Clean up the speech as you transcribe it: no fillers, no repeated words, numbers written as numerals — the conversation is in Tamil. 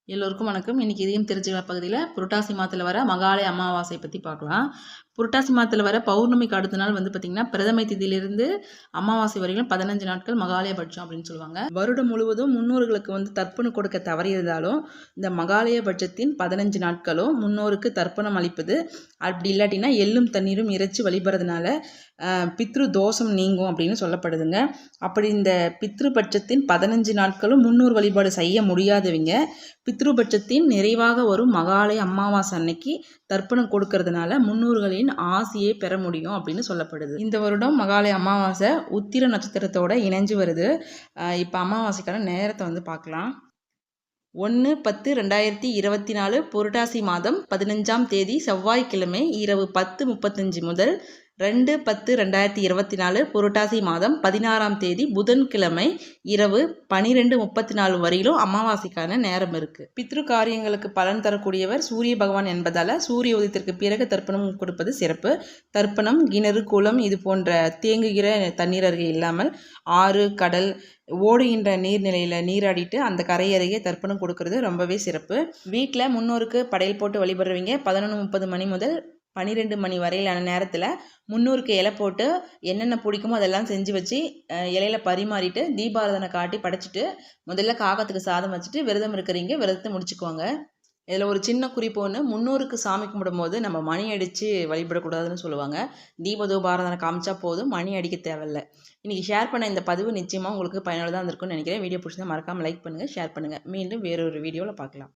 எல்லோருக்கும் வணக்கம். இன்னைக்கு இதயம் தெரிஞ்சுக்கலாம் பகுதியில் புரட்டாசி மாதத்தில் வர மகாலய அமாவாசை பற்றி பார்க்கலாம். புரட்டாசி மாதத்தில் வர பௌர்ணமிக்கு அடுத்த நாள் பார்த்திங்கன்னா பிரதமை திதியிலிருந்து அமாவாசை வரைக்கும் 15 நாட்கள் மகாலயபட்சம் அப்படின்னு சொல்லுவாங்க. வருடம் முழுவதும் முன்னோர்களுக்கு தர்ப்பணம் கொடுக்க தவறியிருந்தாலும் இந்த மகாலயபட்சத்தின் 15 நாட்களும் முன்னோருக்கு தர்ப்பணம் அளிப்பது, அப்படி இல்லாட்டினா எள்ளும் தண்ணீரும் இறைச்சி வழிபடுறதுனால பித்ரு தோஷம் நீங்கும் அப்படின்னு சொல்லப்படுதுங்க. அப்படி இந்த பித்ருபட்சத்தின் 15 நாட்களும் முன்னோர் வழிபாடு செய்ய முடியாதவங்க பித்ருபட்சத்தின் நிறைவாக வரும் மகாலய அமாவாசை அன்னைக்கு தர்ப்பணம் கொடுக்கறதுனால முன்னோர்களின் ஆசையை பெற முடியும் அப்படின்னு சொல்லப்படுது. இந்த வருடம் மகாலய அமாவாசை உத்திர நட்சத்திரத்தோட இணைஞ்சு வருது. இப்போ அமாவாசைக்கான நேரத்தை பார்க்கலாம். 1/10/2024 புரட்டாசி மாதம் 15ஆம் தேதி செவ்வாய்க்கிழமை இரவு 10:35 முதல் 2/10/2024 புரட்டாசி மாதம் 16ஆம் தேதி புதன்கிழமை இரவு 12:34 வரையிலும் அமாவாசைக்கான நேரம் இருக்குது. பித்ரு காரியங்களுக்கு பலன் தரக்கூடியவர் சூரிய பகவான் என்பதால் சூரிய உதயத்திற்கு பிறகு தர்ப்பணம் கொடுப்பது சிறப்பு. தர்ப்பணம் கிணறு, குளம் இது போன்ற தேங்குகிற தண்ணீர் அருகே இல்லாமல் ஆறு, கடல், ஓடுகின்ற நீர்நிலையில் நீராடிட்டு அந்த கரை அருகே தர்ப்பணம் கொடுக்கறது ரொம்பவே சிறப்பு. வீட்டில் முன்னோருக்கு படையல் போட்டு வழிபடுறவங்க 11:30 மணி முதல் 12 மணி வரையிலான நேரத்தில் முன்னோருக்கு இலை போட்டு என்னென்ன பிடிக்குமோ அதெல்லாம் செஞ்சு வச்சு இலையில பரிமாறிட்டு தீபாராதனை காட்டி படைச்சிட்டு முதல்ல காகத்துக்கு சாதம் வச்சுட்டு விரதம் இருக்கிறீங்க விரதத்தை முடிச்சுக்குவாங்க. இதில் ஒரு சின்ன குறிப்பு ஒன்று, முன்னோருக்கு சாமி கும்பிடும் போது நம்ம மணி அடித்து வழிபடக்கூடாதுன்னு சொல்லுவாங்க. தீபதூபாராதனை காமிச்சா போதும், மணி அடிக்க தேவையில்லை. இன்றைக்கி ஷேர் பண்ண இந்த பதிவு நிச்சயமாக உங்களுக்கு பயனுள்ளதாக இருந்திருக்கும்னு நினைக்கிறேன். வீடியோ பிடிச்சிருந்தா மறக்காமல் லைக் பண்ணுங்கள், ஷேர் பண்ணுங்கள். மீண்டும் வேறொரு வீடியோவில் பார்க்கலாம்.